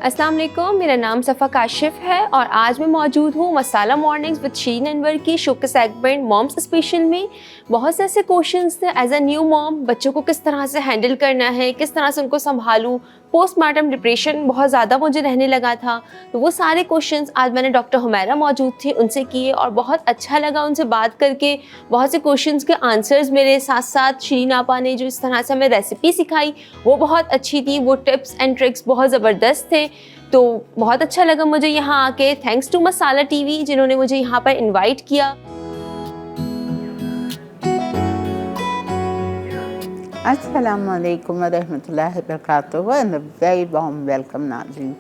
अस्सलाम वालेकुम, मेरा नाम सफ़ा काशिफ है और आज मैं मौजूद हूँ मसाला मॉर्निंग्स विद शीरीन अनवर की शो के सेगमेंट मॉम्स स्पेशल में। बहुत से ऐसे क्वेश्चंस थे एज अ न्यू मॉम, बच्चों को किस तरह से हैंडल करना है, किस तरह से उनको संभालूँ। पोस्टमार्टम डिप्रेशन बहुत ज़्यादा मुझे रहने लगा था, तो वो सारे क्वेश्चंस आज मैंने डॉक्टर हुमैरा मौजूद थी उनसे किए और बहुत अच्छा लगा उनसे बात करके। बहुत से क्वेश्चंस के आंसर्स मेरे साथ साथ शीरीन आपा ने जो इस तरह से हमें रेसिपी सिखाई वो बहुत अच्छी थी, वो टिप्स एंड ट्रिक्स बहुत ज़बरदस्त थे। तो बहुत अच्छा लगा मुझे यहाँ आके। थैंक्स टू मसाला टीवी जिन्होंने मुझे यहाँ पर इनवाइट किया। अस्सलाम वालेकुम वरहमतुल्लाहि वबरकातुहू एंड वेरी वार्म वेलकम नाज़रीन।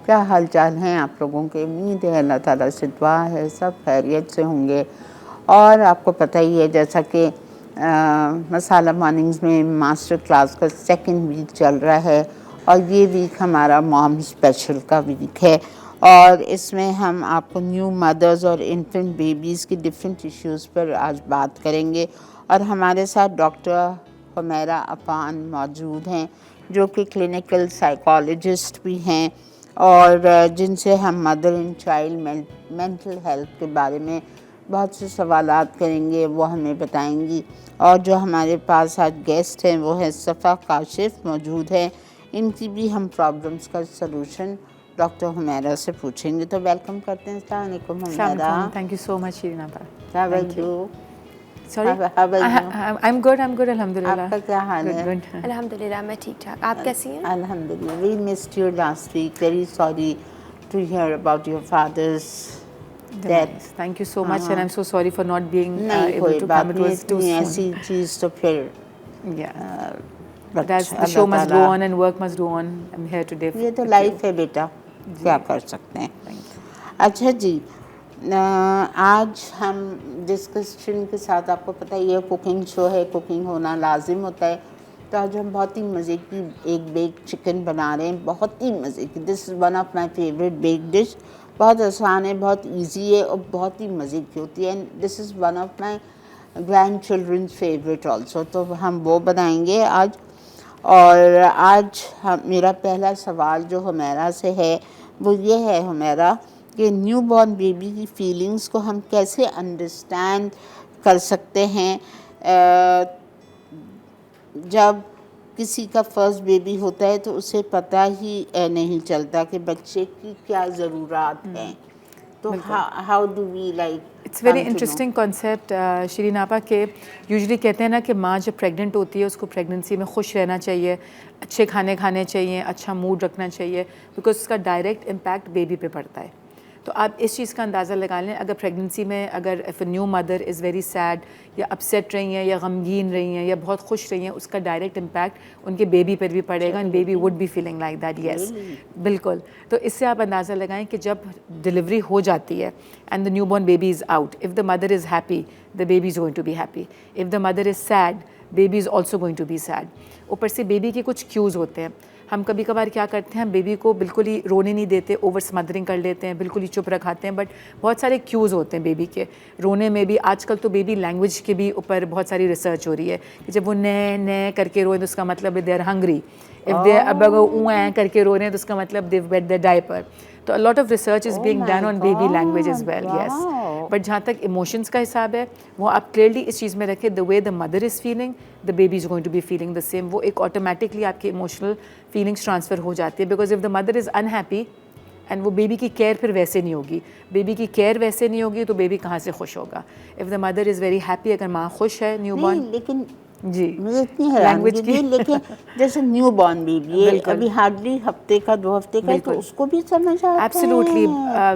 क्या हाल चाल हैं आप लोगों के? उम्मीद है अल्लाह ताला से दुआ है सब खैरियत से होंगे। और आपको पता ही है जैसा कि मसाला मॉर्निंग्स में मास्टर क्लास का सेकंड वीक चल रहा है और ये वीक हमारा मॉम स्पेशल का वीक है और इसमें हम आपको न्यू मदर्स और इन्फेंट बेबीज़ की डिफरेंट इश्यूज़ पर आज बात करेंगे। और हमारे साथ डॉक्टर हुमैरा अफान मौजूद हैं जो कि क्लिनिकल साइकोलॉजिस्ट भी हैं और जिनसे हम mother and child mental health के बारे में बहुत से सवालात करेंगे, वो हमें बताएंगी। और जो हमारे पास आज गेस्ट हैं वो है सफ़ा काशिफ मौजूद है, इनकी भी हम प्रॉब्लम्स का सलूशन डॉक्टर हुमैरा से पूछेंगे। तो वेलकम करते हैं। अस्सलाम वालेकुम Humaira. Thank you so much Shireen आपा। How are you? Sorry, I'm good. अल्हम्दुलिल्लाह। आपका क्या हाल है? Good. अल्हम्दुलिल्लाह मैं ठीक ठाक, आप कैसी हैं? Alhamdulillah. We missed you last week. Very sorry to hear about your father's death. Thank you so much and I'm so sorry for not being नहीं able कोई to बात come. It नहीं, was too इतनी soon. ऐसी चीज़ तो फिर Yeah. but That's the Allah show must go ताला- on and work must go on. I'm here today. ये तो with लाइफ you. है बेटा, क्या कर सकते हैं। Thank you. अच्छा जी, आज हम डिस्कशन के साथ, आपको पता ही है कुकिंग शो है, कुकिंग होना लाजिम होता है। तो आज हम बहुत ही मज़े की एक बेक चिकन बना रहे हैं, बहुत ही मज़े की। This is one of my favourite bake dish. बहुत आसान है, बहुत इजी है और बहुत ही मज़े की होती है। And this is one of my grand childrens favourite also. तो हम वो बनाएंगे आज। और आज मेरा पहला सवाल जो हुमैरा से है वो ये है हुमैरा कि न्यू बॉर्न बेबी की फीलिंग्स को हम कैसे अंडरस्टैंड कर सकते हैं जब किसी का फर्स्ट बेबी होता है तो उसे पता ही नहीं चलता कि बच्चे की क्या ज़रूरात हैं। तो how do we like it's very interesting concept Shireen आपा के यूजुअली कहते हैं ना कि माँ जब प्रेग्नेंट होती है उसको प्रेगनेंसी में खुश रहना चाहिए, अच्छे खाने खाने चाहिए, अच्छा मूड रखना चाहिए, बिकॉज उसका डायरेक्ट इम्पैक्ट बेबी पे पड़ता है। तो आप इस चीज़ का अंदाज़ा लगा लें, अगर प्रेगनेंसी में अगर if new mother is very sad या अपसेट रही हैं या गमगीन रही हैं या बहुत खुश रही हैं, उसका डायरेक्ट इम्पैक्ट उनके बेबी पर भी पड़ेगा and baby would be feeling like that. Yes, बिल्कुल। तो इससे आप अंदाज़ा लगाएं कि जब डिलीवरी हो जाती है and the new born baby is out, if the mother is happy the baby is going to be happy, if the mother is sad baby is also going to be sad. ऊपर से baby के कुछ queues होते हैं। हम कभी कभार क्या करते हैं, हम बेबी को बिल्कुल ही रोने नहीं देते, ओवर स्मदरिंग कर लेते हैं, बिल्कुल ही चुप रखाते हैं, बट बहुत सारे क्यूज़ होते हैं बेबी के रोने में भी। आजकल तो बेबी लैंग्वेज के भी ऊपर बहुत सारी रिसर्च हो रही है कि जब वो नए करके रोए तो उसका मतलब they are hungry, if they अब अगर ऊँ करके रो रहे हैं तो उसका मतलब दे वेट द डायपर। तो a lot of research is being done on baby language as well. Yes, but जहाँ तक इमोशंस का हिसाब है वो आप क्लियरली इस चीज़ में रखें, the way the mother is feeling the baby is going to be feeling the same. वो एक ऑटोमेटिकली आपकी इमोशनल फीलिंग्स ट्रांसफ़र हो जाती है, because if the mother is unhappy and वो बेबी की केयर फिर वैसे नहीं होगी, बेबी की केयर वैसे नहीं होगी तो बेबी कहाँ से खुश होगा। If the mother is very happy, अगर माँ खुश है न्यू बॉर्न, लेकिन जी मुझे इतनी हैरानगी थी, लेकिन जैसे न्यू बॉर्न बेबी है अभी हार्डली हफ्ते का 2 हफ्ते का है, तो उसको भी समझ आता है। Absolutely,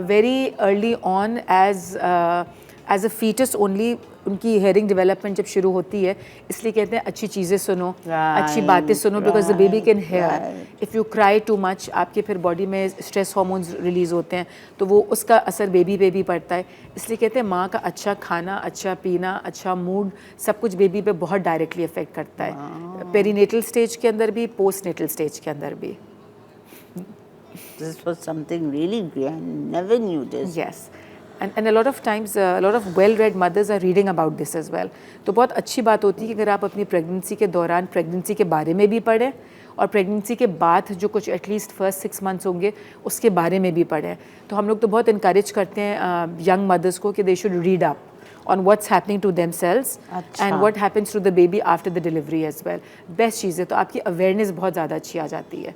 very early on as a foetus only उनकी हेयरिंग डेवलपमेंट जब शुरू होती है, इसलिए कहते हैं अच्छी चीज़ें सुनो, अच्छी बातें सुनो, because the baby can hear. If you cry too much, आपके फिर बॉडी में स्ट्रेस हार्मोन्स रिलीज़ होते हैं तो वो उसका असर बेबी पे भी पड़ता है। इसलिए कहते हैं माँ का अच्छा खाना, अच्छा पीना, अच्छा मूड, सब कुछ बेबी पे बहुत डायरेक्टली अफेक्ट करता है, पेरीनेटल स्टेज के अंदर भी, पोस्ट नेटल स्टेज के अंदर भी। This was something really great. I never knew this. Yes. And a lot of times a lot of well read mothers are reading about this as well. तो बहुत अच्छी बात होती है कि अगर आप अपनी प्रेगनेंसी के दौरान प्रेगनेंसी के बारे में भी पढ़ें और प्रेगनेंसी के बाद जो कुछ एटलीस्ट फर्स्ट 6 मंथ्स होंगे उसके बारे में भी पढ़ें. तो हम लोग तो बहुत इनकरेज करते हैं यंग मदर्स को कि they should read up on what's happening to themselves and what happens to the baby after the delivery as well. Best चीज़ है. तो आपकी अवेयरनेस बहुत ज़्यादा अच्छी आ जाती है.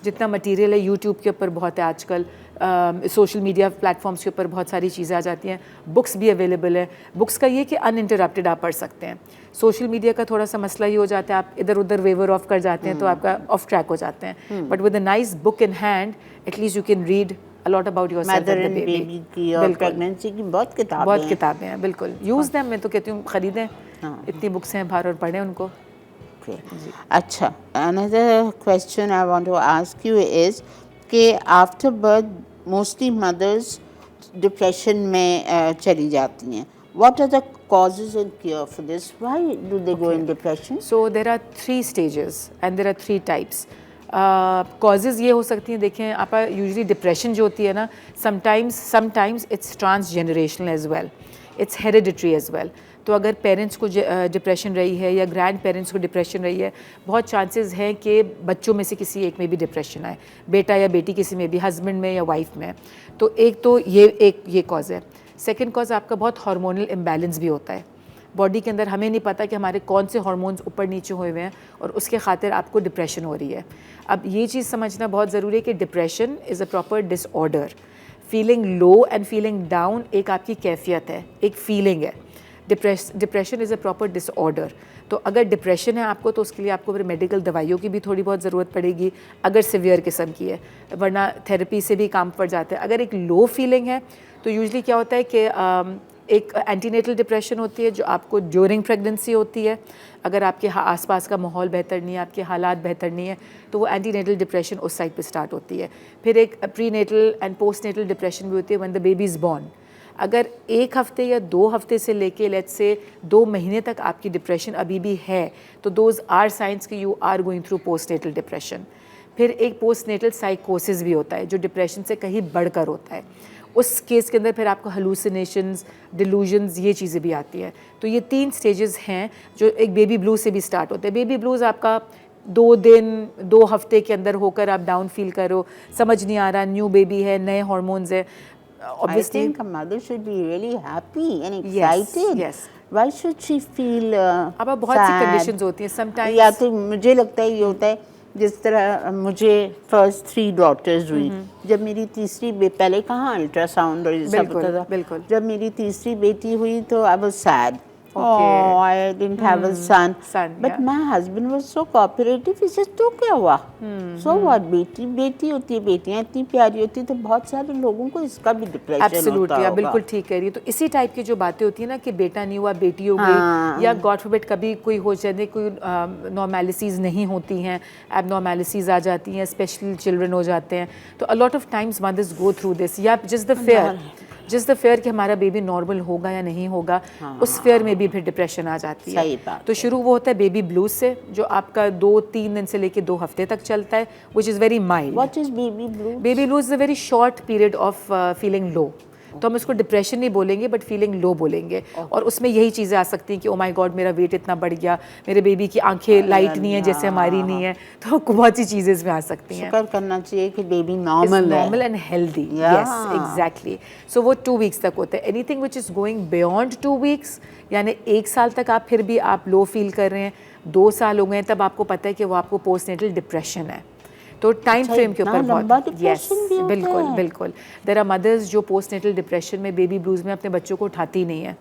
जितना मटेरियल है यूट्यूब के ऊपर बहुत है आजकल, सोशल मीडिया प्लेटफॉर्म्स के ऊपर बहुत सारी चीज़ें आ जाती हैं. बुक्स भी अवेलेबल है. बुक्स का ये कि अनइंटरप्टेड आप पढ़ सकते हैं. सोशल मीडिया का थोड़ा सा मसला ही हो जाता है, आप इधर उधर वेवर ऑफ कर जाते हैं तो आपका ऑफ ट्रैक हो जाते हैं. But with a nice book in hand at least you can read a lot about yourself mother and the and baby. Baby की और प्रेगनेंसी की बहुत किताबें हैं. बिल्कुल यूज़ देम. मैं तो कहती हूँ ख़रीदें. इतनी बुक्स हैं बाहर और पढ़ें उनको. अच्छा, another question I want to ask you is कि after birth mostly mothers depression में चली जाती हैं. What are the causes and cure for this? Why do they go in depression? So there are 3 stages and there are 3 types. Causes ये हो सकती हैं. देखें आप यूजली डिप्रेशन जो होती है ना, sometimes it's transgenerational as well, it's hereditary as well. तो अगर पेरेंट्स को डिप्रेशन रही है या ग्रैंड पेरेंट्स को डिप्रेशन रही है, बहुत चांसेस हैं कि बच्चों में से किसी एक में भी डिप्रेशन आए, बेटा या बेटी किसी में भी, हस्बैंड में या वाइफ में. तो एक तो ये कॉज है. सेकेंड कॉज आपका बहुत हार्मोनल इम्बैलेंस भी होता है बॉडी के अंदर. हमें नहीं पता कि हमारे कौन से हार्मोन्स ऊपर नीचे हुए हुए हैं और उसके खातिर आपको डिप्रेशन हो रही है. अब ये चीज़ समझना बहुत ज़रूरी है कि depression is a proper disorder. Feeling low and feeling down एक आपकी कैफियत है, एक फीलिंग है. Depression is a proper disorder. तो अगर डिप्रेशन है आपको तो उसके लिए आपको फिर मेडिकल दवाइयों की भी थोड़ी बहुत ज़रूरत पड़ेगी अगर सिवियर किस्म की है, वरना थेरेपी से भी काम पड़ जाता है. अगर एक लो फीलिंग है तो यूजली क्या होता है कि एक एंटीनेटल डिप्रेशन होती है जो आपको ड्यूरिंग प्रेगनेंसी होती है. अगर आपके आसपास का माहौल बेहतर नहीं है, आपके हालात बेहतर नहीं है, तो वो एंटीनेटल डिप्रेशन उस साइड पे स्टार्ट होती है. फिर एक प्रीनेटल एंड पोस्टनेटल डिप्रेशन भी होती है when the baby is born. अगर 1 हफ्ते या 2 हफ्ते से लेके लेट्स से 2 महीने तक आपकी डिप्रेशन अभी भी है तो दोज आर साइंस कि you are going through postnatal depression. फिर एक पोस्टनेटल साइकोसिस भी होता है जो डिप्रेशन से कहीं बढ़कर होता है. उस केस के अंदर फिर आपको हलूसिनेशंस, डिलूजन्स, ये चीज़ें भी आती हैं. तो ये 3 स्टेजेस हैं जो एक बेबी ब्लूज से भी स्टार्ट होते हैं. बेबी ब्लूज आपका 2 दिन 2 हफ्ते के अंदर होकर आप डाउन फील करो, समझ नहीं आ रहा, न्यू बेबी है, नए हार्मोन्स है. Obviously, I think a mother should be really happy and excited. Yes. Why should she feel अब बहुत सी कंडीशंस होती हैं समटाइम्स. या तो मुझे लगता है ये होता है जिस तरह मुझे फर्स्ट 3 डॉटर्स हुई. जब मेरी तीसरी पहले कहाँ अल्ट्रासाउंड और ये सब होता था. बिल्कुल. जब मेरी तीसरी बेटी हुई तो I was sad. Oh, I didn't have a son. But my husband was so cooperative. He said, तो क्या हुआ? So what? बेटी होती है, बेटियाँ इतनी प्यारी होती है, तो बहुत सारे लोगों को इसका भी डिप्रेशन होता होगा. Absolutely, आप बिल्कुल ठीक कह रही है. तो इसी टाइप की जो बातें होती है ना कि बेटा नहीं हुआ, बेटी हो गई, या गॉड फॉरबिड कभी कोई हो जाए, कोई नॉर्मेलिटीज़ नहीं होती हैं, एबनॉर्मेलिटीज़ आ जाती हैं, स्पेशली चिल्ड्रन हो जाते हैं. तो a lot of times mothers go through this. या जस्ट द फेयर कि हमारा बेबी नॉर्मल होगा या नहीं होगा, उस फेयर में भी फिर डिप्रेशन आ जाती है. सही बात. तो शुरू वो होता है बेबी ब्लूज से जो आपका 2-3 दिन से लेके 2 हफ्ते तक चलता है, which is very mild. What is baby blues? Baby blues is a very short period of feeling low. तो हम इसको डिप्रेशन नहीं बोलेंगे बट फीलिंग लो बोलेंगे. और उसमें यही चीज़ें आ सकती हैं कि ओ माय गॉड मेरा वेट इतना बढ़ गया, मेरे बेबी की आंखें लाइट नहीं है जैसे हमारी नहीं है. तो बहुत सी चीज़ें इसमें आ सकती हैं. शुक्र करना चाहिए कि baby normal and healthy. Yes exactly. So वो 2 वीक्स तक होता है. Anything which is going beyond 2 weeks यानी 1 साल तक आप फिर भी आप लो फील कर रहे हैं, 2 साल हो गए तब आपको पता है कि वो आपको पोस्टनेटल डिप्रेशन है. तो टाइम फ्रेम के ऊपर बहुत. यस बिल्कुल. देयर आर मदर्स जो पोस्टनेटल डिप्रेशन में बेबी ब्लूज में अपने बच्चों को उठाती नहीं है,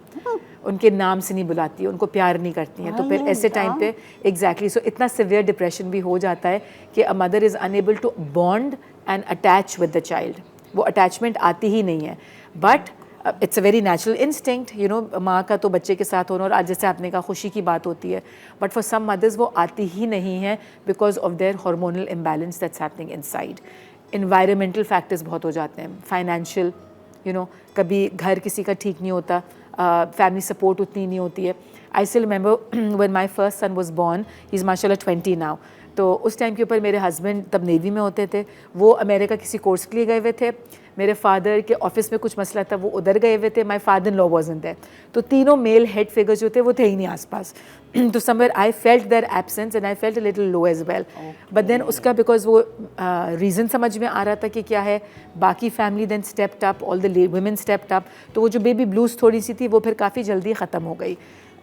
उनके नाम से नहीं बुलाती, उनको प्यार नहीं करती हैं. तो फिर ऐसे टाइम पे एग्जैक्टली सो इतना सिवियर डिप्रेशन भी हो जाता है कि a mother is unable to bond and attach with the child. वो अटैचमेंट आती ही नहीं है. But it's a very natural instinct, you know, माँ का तो बच्चे के साथ होना, और आज जैसे आपने कहा खुशी की बात होती है, बट फॉर सम मदर्स वो आती ही नहीं है because of their hormonal imbalance that's happening inside. Environmental factors बहुत हो जाते हैं, फाइनेंशियल, यू नो, कभी घर किसी का ठीक नहीं होता, फैमिली सपोर्ट उतनी नहीं होती है. I still remember when my first son was born, he's mashallah 20 now. तो उस टाइम के ऊपर मेरे हस्बैंड तब नेवी में होते थे, वो अमेरिका किसी कोर्स के लिए गए हुए थे, मेरे फादर के ऑफिस में कुछ मसला था वो उधर गए हुए थे, my father in law wasn't there, तो तीनों मेल हेड फिगर्स जो थे वो थे ही नहीं आसपास। तो somewhere I felt their absence and I felt a little low as well, but then उसका बिकॉज वो रीज़न समझ में आ रहा था कि क्या है, बाकी family then stepped up, all the women stepped up, तो वो जो बेबी ब्लूज थोड़ी सी थी वो फिर काफ़ी जल्दी ख़त्म हो गई।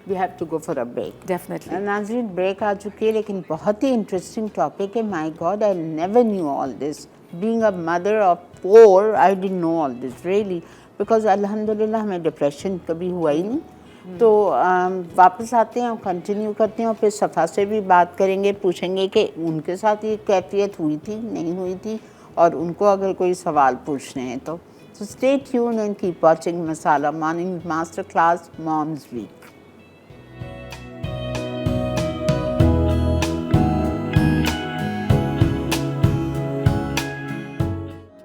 We have to go for a break. Definitely. नाज़रीन ब्रेक आ चुकी है, लेकिन बहुत ही इंटरेस्टिंग टॉपिक है। My God, I never knew all this. Being a mother of 4, I didn't know all this really, because अल्हम्दुलिल्लाह हमें डिप्रेशन कभी हुआ ही नहीं। तो वापस आते हैं और कंटिन्यू करते हैं, और फिर सफ़ा से भी बात करेंगे, पूछेंगे कि उनके साथ ये कैफियत हुई थी नहीं हुई थी, और उनको अगर कोई सवाल पूछने हैं तो। So stay tuned and keep watching Masala morning master class moms week.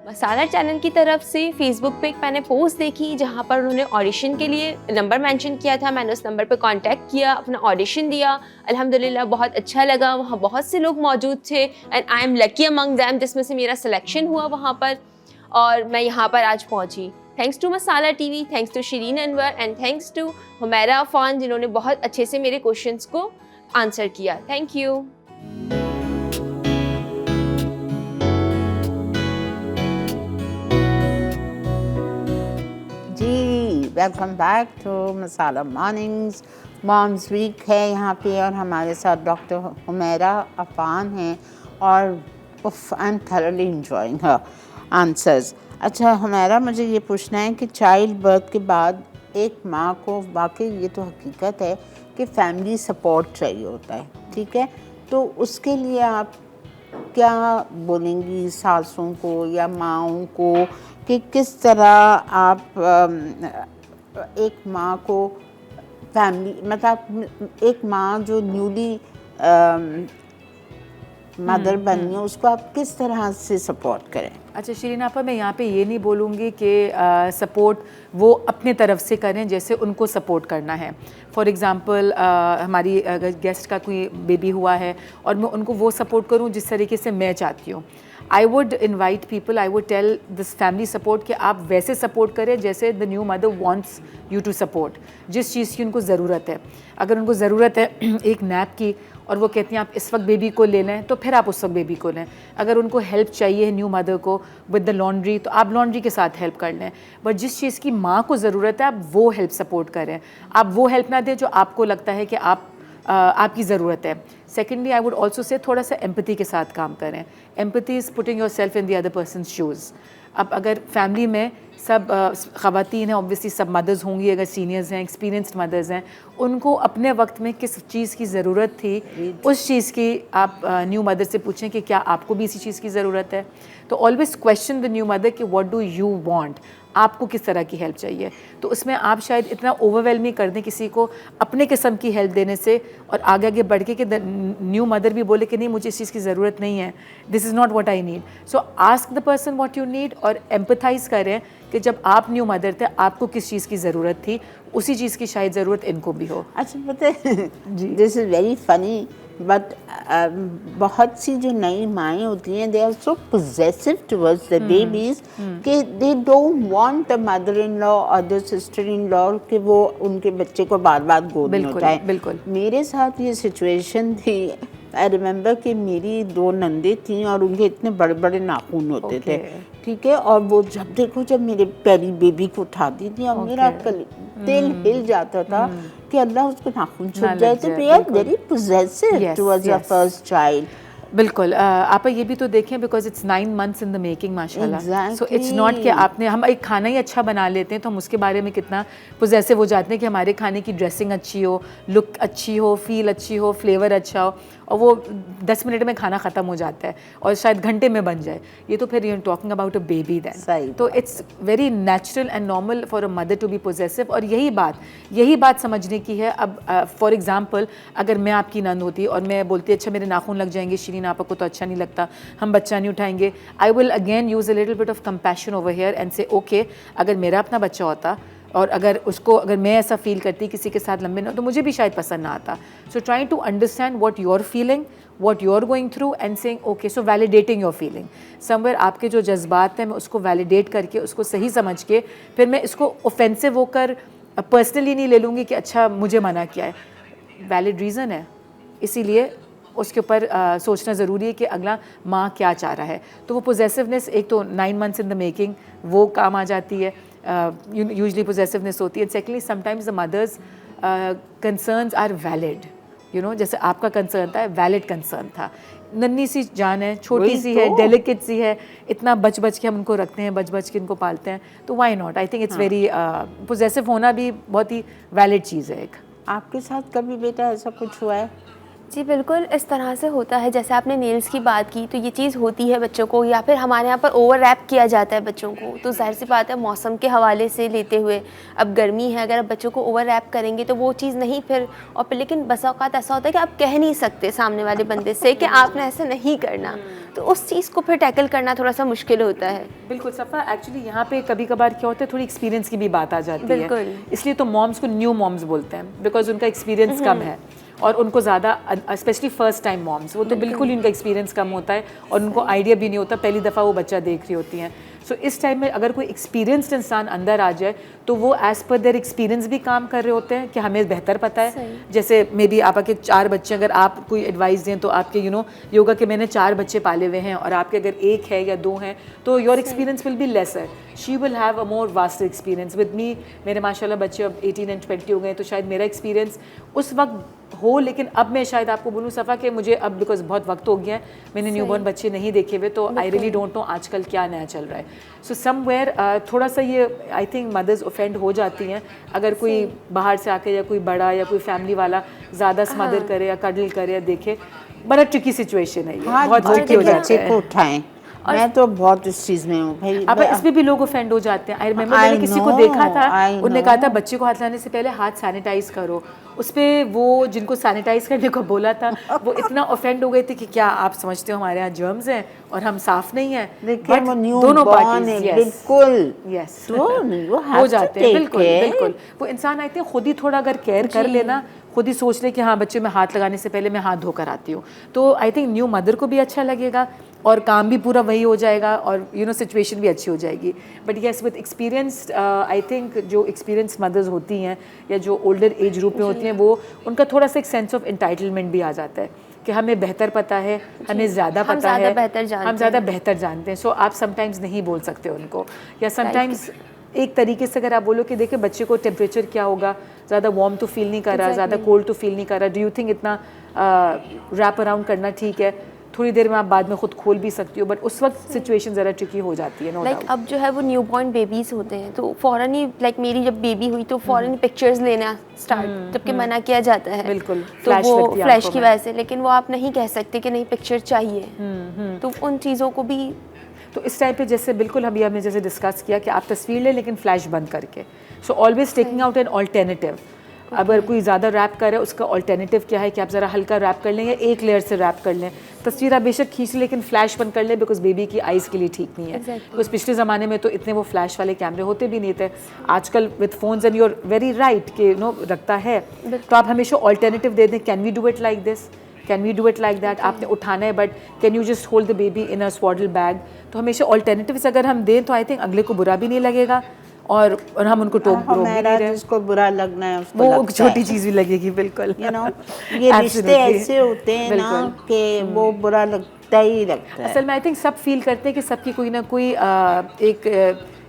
Masala channel की तरफ से फेसबुक पे एक मैंने पोस्ट देखी जहाँ पर उन्होंने ऑडिशन के लिए नंबर मेंशन किया था। मैंने उस नंबर पे कांटेक्ट किया, अपना ऑडिशन दिया, अल्हम्दुलिल्लाह बहुत अच्छा लगा। वहाँ बहुत से लोग मौजूद थे and I am lucky among them, जिसमें से मेरा सिलेक्शन हुआ वहाँ पर, और मैं यहाँ पर आज पहुँची। Thanks to Masala TV, thanks to Shireen Anwar and thanks to Humaira Afan, जिन्होंने बहुत अच्छे से मेरे क्वेश्चंस को आंसर किया। Thank you. Welcome back to Masala mornings. Moms week है यहाँ पे, और हमारे साथ डॉक्टर हुमैरा अफान हैं, और I am thoroughly enjoying her answers. अच्छा हुमैरा, मुझे ये पूछना है कि चाइल्ड बर्थ के बाद एक माँ को, वाकई ये तो हकीकत है कि फैमिली सपोर्ट चाहिए होता है, ठीक है, तो उसके लिए आप क्या बोलेंगी सासों को या माँओं को कि किस तरह आप एक माँ को फैमिली, मतलब एक माँ जो न्यूली मदर बनी है, उसको आप किस तरह से सपोर्ट करें? अच्छा शिरीन आपा, मैं यहाँ पे ये नहीं बोलूँगी कि सपोर्ट वो अपने तरफ से करें जैसे उनको सपोर्ट करना है। फॉर एग्ज़ाम्पल हमारी अगर गेस्ट का कोई बेबी हुआ है और मैं उनको वो सपोर्ट करूँ जिस तरीके से मैं चाहती हूँ। I would invite people, I would tell this family support कि आप वैसे सपोर्ट करें जैसे the new mother wants you to support, जिस चीज़ की उनको ज़रूरत है। अगर उनको ज़रूरत है एक नैप की और वो कहती हैं आप इस वक्त बेबी को ले लें, तो फिर आप उस वक्त बेबी को लें। अगर उनको हेल्प चाहिए न्यू मदर को विद द लॉन्ड्री, तो आप लॉन्ड्री के साथ हेल्प कर लें। बट जिस चीज़ की माँ को ज़रूरत है आप वो हेल्प सपोर्ट करें, आप वो हेल्प ना दें जो आपको लगता है कि आपकी ज़रूरत है। Secondly I would also say थोड़ा सा एम्पैथी के साथ काम करें। Empathy is putting your self in the other persons shoes. अब अगर फैमिली में सब ख़वातीन हैं, ऑब्वियसली सब मदर्स होंगी, अगर सीनियर्स हैं, एक्सपीरियंस्ड मदर्स हैं, उनको अपने वक्त में किस चीज़ की ज़रूरत थी उस चीज़ की आप न्यू मदर से पूछें कि क्या आपको भी इसी चीज़ की ज़रूरत है। तो always question the new mother कि व्हाट डू यू वांट, आपको किस तरह की हेल्प चाहिए। तो उसमें आप शायद इतना ओवरवेलमिंग कर दें किसी को अपने किस्म की हेल्प देने से, और आगे आगे बढ़ के कि न्यू मदर भी बोले कि नहीं मुझे इस चीज़ की ज़रूरत नहीं है, this is not what I need. So ask the person what you need, और एम्पथाइज़ करें कि जब आप न्यू मदर थे आपको किस चीज़ की ज़रूरत थी, उसी चीज़ की शायद ज़रूरत इनको भी हो। अच्छा पता है, this is very funny, but बहुत सी जो नई माएँ होती हैं they are so possessive towards the babies कि they don't want the mother in law और द सिस्टर इन लॉ कि वो उनके बच्चे को बार बार गोद में उठाएं। बिल्कुल। मेरे साथ ये सिचुएशन थी। आई रिमेंबर कि मेरी 2 नंदे थीं और उनके इतने बड़े बड़े नाखून होते थे, ठीक है, और वो जब देखो जब मेरे पहली बेबी को उठाती थी और मेरा दिल हिल जाता था कि अल्लाह उसको नाखून छूट जाए। तो we are very possessive towards our first child. बिल्कुल। आप ये भी तो देखें because it's 9 months in the making माशाल्लाह। सो इट्स नॉट कि आपने, हम एक खाना ही अच्छा बना लेते हैं तो हम उसके बारे में कितना पोजेसिव हो जाते हैं कि हमारे खाने की ड्रेसिंग अच्छी हो, लुक अच्छी हो, फील अच्छी हो, फ्लेवर अच्छा हो, और वो 10 मिनट में खाना ख़त्म हो जाता है और शायद घंटे में बन जाए। ये तो फिर you talking about a baby then. तो it's very natural and normal for a mother to be possessive. और यही बात समझने की है। अब फॉर एग्जांपल अगर मैं आपकी नंद होती और मैं बोलती अच्छा मेरे नाखून लग जाएंगे, शिरीन आपा को तो अच्छा नहीं लगता, हम बच्चा नहीं उठाएंगे, I will again use a little bit of compassion over here and से ओके, अगर मेरा अपना बच्चा होता और अगर मैं ऐसा फील करती किसी के साथ लंबे ना, तो मुझे भी शायद पसंद ना आता। So trying to understand what you are feeling, what you're going through and saying okay, so validating your feeling somewhere, आपके जो जज्बात हैं मैं उसको वैलिडेट करके उसको सही समझ के फिर मैं इसको ऑफेंसिव होकर पर्सनली नहीं ले लूँगी कि अच्छा मुझे मना किया है, वैलिड रीज़न है, इसीलिए उसके ऊपर सोचना ज़रूरी है कि अगला माँ क्या चाह रहा है। तो वो पोजेसिवनेस एक तो 9 months इन द मेकिंग वो काम आ जाती है, यूजली पोजेसिवनेस होती है। Secondly sometimes the mother's concerns are valid, you know, जैसे आपका कंसर्न था, वैलिड कंसर्न था, नन्ही सी जान है, छोटी सी है, डेलिकेट सी है, इतना बच बच के हम उनको रखते हैं, बच बच के इनको पालते हैं, तो why not, I think it's very possessive होना भी बहुत ही वैलिड चीज़ है। एक आपके साथ कभी बेटा ऐसा कुछ हुआ है? जी बिल्कुल, इस तरह से होता है। जैसे आपने नेल्स की बात की, तो ये चीज़ होती है बच्चों को, या फिर हमारे यहाँ पर ओवर रैप किया जाता है बच्चों को। तो जाहिर सी बात है, मौसम के हवाले से लेते हुए, अब गर्मी है, अगर आप बच्चों को ओवर रैप करेंगे तो वो चीज़ नहीं फिर, और फिर लेकिन बसा औकात ऐसा होता है कि आप कह नहीं सकते सामने वाले बंदे से कि आपने ऐसा नहीं करना, तो उस चीज़ को फिर टैकल करना थोड़ा सा मुश्किल होता है। बिल्कुल सफ़ा, एक्चुअली यहाँ पे कभी कभार क्या होता है, थोड़ी एक्सपीरियंस की भी बात आ जाती है, बिल्कुल। इसलिए तो मॉम्स को न्यू मॉम्स बोलते हैं, बिकॉज उनका एक्सपीरियंस कम है और उनको ज़्यादा, स्पेशली फर्स्ट टाइम मॉम्स, वो तो बिल्कुल ही उनका एक्सपीरियंस कम होता है और उनको आइडिया भी नहीं होता, पहली दफ़ा वो बच्चा देख रही होती हैं। सो इस टाइम में अगर कोई एक्सपीरियंस्ड इंसान अंदर आ जाए तो वो एज़ पर देयर एक्सपीरियंस भी काम कर रहे होते हैं कि हमें बेहतर पता है। जैसे मे बी आपके 4 बच्चे, अगर आप कोई एडवाइस दें तो आपके योगा के मैंने 4 बच्चे पाले हुए हैं और आपके अगर 1 है या 2 हैं तो your experience will be lesser, she will have a more vast experience. With me, मेरे माशाल्लाह बच्चे अब 18 and 20 हो गए, तो शायद मेरा एक्सपीरियंस उस वक्त हो, लेकिन अब मैं शायद आपको बोलूँ सफ़ा कि मुझे अब बिकॉज बहुत वक्त हो गया है, मैंने न्यूबॉर्न बच्चे नहीं देखे हुए, तो आई रियली डोंट नो आजकल क्या नया चल रहा है। सो समवेयर थोड़ा सा ये आई थिंक मदर्स ऑफेंड हो जाती हैं अगर कोई बाहर से आके या कोई बड़ा या कोई फैमिली वाला ज़्यादा स्मदर करे या कडल करे या देखे, बड़ा ट्रिकी सिचुएशन है ये, बहुत ट्रिकी हो जाता है। उठाएं, मैं तो बहुत इस चीज़ में हूँ भाई। अब इसमें भी लोग ऑफेंड हो जाते हैं। आई रिमेंबर मैंने किसी को देखा था, उन्होंने कहा था बच्चे को हाथ लाने से पहले हाथ सैनिटाइज करो, उस पर वो जिनको सैनिटाइज करने को बोला था वो इतना ऑफेंड हो गए थे कि क्या आप समझते हो हमारे यहाँ जर्म्स हैं और हम साफ नहीं हैं। देखिए वो दोनों पार्टीज बिल्कुल यस हो जाते हैं, बिल्कुल बिल्कुल। वो इंसान आई थिंक खुद ही थोड़ा अगर केयर कर लेना, खुद ही सोच ले कि हाँ बच्चे में हाथ लगाने से पहले मैं हाथ धोकर आती हूँ, तो आई थिंक न्यू मदर को भी अच्छा लगेगा और काम भी पूरा वही हो जाएगा और सिचुएशन भी अच्छी हो जाएगी। But yes with experience, I think जो एक्सपीरियंस मदर्स होती हैं या जो ओल्डर एज ग्रुप में होती हैं, वो उनका थोड़ा सा एक सेंस ऑफ एंटाइटलमेंट भी आ जाता है कि हमें बेहतर पता है, हमें ज़्यादा पता है, हम ज़्यादा बेहतर जानते हैं। सो आप समटाइम्स नहीं बोल सकते उनको, या समटाइम्स एक तरीके से अगर आप बोलो कि देखिए बच्चे को टेम्परेचर क्या होगा, ज़्यादा वार्म तो फील नहीं कर रहा, ज़्यादा कोल्ड तो फील नहीं कर रहा, डू यू थिंक इतना रैप अराउंड करना ठीक है, थोड़ी देर में आप बाद में खुद खोल भी सकती हो, बट उस वक्त सिचुएशन ज़रा ट्रिकी हो जाती है। नो डाउट अब जो है वो न्यू बॉर्न बेबीज होते हैं, तो फ़ौरन ही मेरी जब बेबी हुई तो फ़ौरन ही पिक्चर्स लेना स्टार्ट, जबकि मना किया जाता है बिल्कुल, तो वो फ्लैश की वजह से, लेकिन वो आप नहीं कह सकते कि नहीं पिक्चर चाहिए, तो उन चीज़ों को भी। तो इस टाइप पे जैसे बिल्कुल अभी हमने जैसे डिस्कस किया कि आप तस्वीर लें लेकिन फ्लैश बंद करके, so always taking out an alternative. अगर कोई ज़्यादा रैप करे उसका ऑल्टरनेटिव क्या है कि आप ज़रा हल्का रैप कर लें या एक लेयर से रैप कर लें, तस्वीर आप बेशक खींच लें लेकिन फ्लैश बंद कर लें, बिकॉज बेबी की आइज़ के लिए ठीक नहीं है। बिकॉज पिछले ज़माने में तो इतने वो फ्लैश वाले कैमरे होते भी नहीं थे, आजकल with phones and you're very right कि रखता है, तो आप हमेशा ऑल्टरनेटिव दे दें, can we do it like this, can we do it like that, आपने उठाना है but can you just hold the baby in a swaddle bag. तो हमेशा ऑल्टरनेटिव्स अगर हम दें तो आई थिंक अगले को बुरा भी नहीं लगेगा और हम उनको टोक भी नहीं रहे, जिसको बुरा लगना है उसको वो छोटी चीज़ भी लगेगी। बिल्कुल, ये रिश्ते ऐसे होते हैं ना कि वो बुरा लगता ही लगता है। असल में आई थिंक सब फील करते हैं कि सबकी कोई ना कोई एक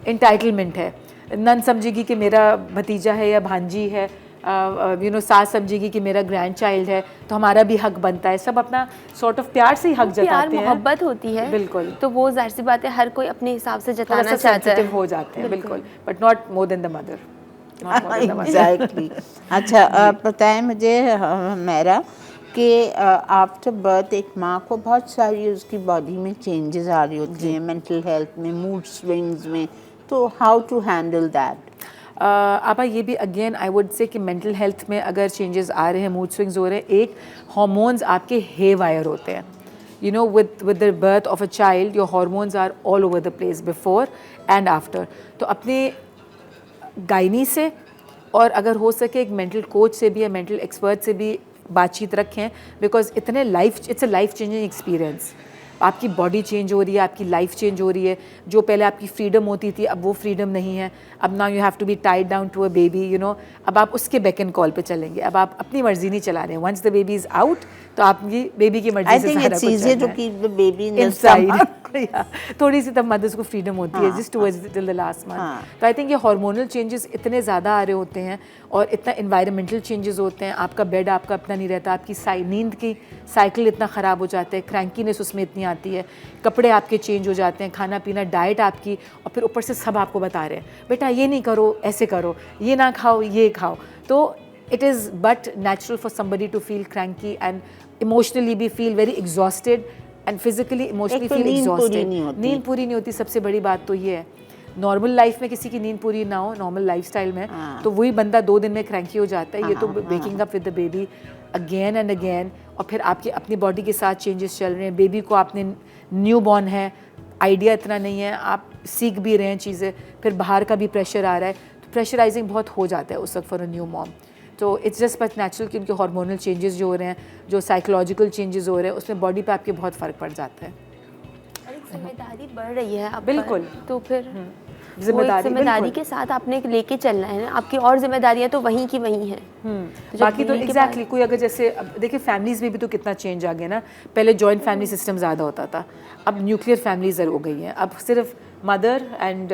एंटाइटलमेंट है, नन समझेगी कि मेरा भतीजा है या भांजी है, सास समझेगी कि मेरा ग्रैंड चाइल्ड है, तो हमारा भी हक बनता है। सब अपना सॉर्ट ऑफ प्यार से ही हक जताते हैं, मोहब्बत होती है बिल्कुल, तो वो जाहिर सी बात है हर कोई अपने हिसाब से जताना चाहता है, हो जाते हैं बिल्कुल, but not more than the mother. Exactly. अच्छा, आप बताएं मुझे मेरा कि आफ्टर बर्थ एक माँ को बहुत सारी उसकी बॉडी में चेंजेस आ रही होती हैं, मेंटल हेल्थ में, मूड स्विंग्स में, तो हाउ टू हैंडल दैट? आपा ये भी अगेन आई वुड से कि मेंटल हेल्थ में अगर चेंजेस आ रहे हैं, मूड स्विंग्स हो रहे हैं, एक हार्मोन्स आपके हे वायर होते हैं, with the birth of a child your hormones are all over the place before and after। तो अपने गायनी से और अगर हो सके एक मेंटल कोच से भी या मेंटल एक्सपर्ट से भी बातचीत रखें, because it's a life changing experience. आपकी बॉडी चेंज हो रही है, आपकी लाइफ चेंज हो रही है। जो पहले आपकी फ्रीडम होती थी अब वो फ्रीडम नहीं है। अब now you have to be tied down to a baby, you know. अब आप उसके बैक एंड कॉल पे चलेंगे, अब आप अपनी मर्जी नहीं चला रहे हैं। Once the baby is out तो आपकी बेबी की मर्जी से सारा कुछ चलना है। Inside. थोड़ी सी तब मदर्स को फ्रीडम होती है just towards till the last month. तो आई थिंक ये हार्मोनल चेंजेस इतने ज़्यादा आ रहे होते हैं और इतना इन्वायरमेंटल चेंजेस होते हैं। आपका बेड आपका अपना नहीं रहता, आपकी नींद की साइकिल इतना ख़राब हो जाता है, क्रैंकीनेस उसमें इतनी आती है, कपड़े आपके चेंज हो जाते हैं, खाना पीना, डाइट आपकी, और फिर ऊपर से सब आपको बता रहे हैं बेटा ये नहीं करो, ऐसे करो, ये ना खाओ, ये खाओ। तो it is but natural for somebody to feel cranky and emotionally be feel very exhausted and physically emotionally feel exhausted। नींद पूरी नहीं होती। सबसे बड़ी बात तो ये है, नॉर्मल लाइफ में किसी की नींद पूरी ना हो, नॉर्मल लाइफस्टाइल में, तो वही बंदा 2 दिन में क्रैंकी हो जाता है। ये तो waking up with the baby again and again, और फिर आपकी अपनी बॉडी के साथ चेंजेस चल रहे हैं। बेबी को आपने न्यू बॉर्न है, आइडिया इतना नहीं है, आप सीख भी रहे हैं चीज़ें, फिर बाहर का भी प्रेशर आ रहा है, तो प्रेशराइजिंग बहुत हो जाता है उस वक्त फॉर अ न्यू मॉम। तो इट्स जस्ट बट नेचुरल कि उनके हार्मोनल चेंजेस जो हो रहे हैं, जो साइकोलॉजिकल चेंजेस हो रहे हैं, उसमें बॉडी पे आपके बहुत फ़र्क पड़ जाता है। जिम्मेदारी बढ़ रही है अब। बिल्कुल। तो फिर जिम्मेदारी के साथ आपने लेके चलना है ना, आपकी और जिम्मेदारियां तो वहीं की वहीं हैं। बाकी तो एग्जैक्टली कोई अगर जैसे अब देखिए फैमिलीज़ में भी तो कितना चेंज आ गया ना। पहले जॉइंट फैमिली सिस्टम ज़्यादा होता था, अब न्यूक्लियर फैमिलीज हो गई हैं। अब सिर्फ mother and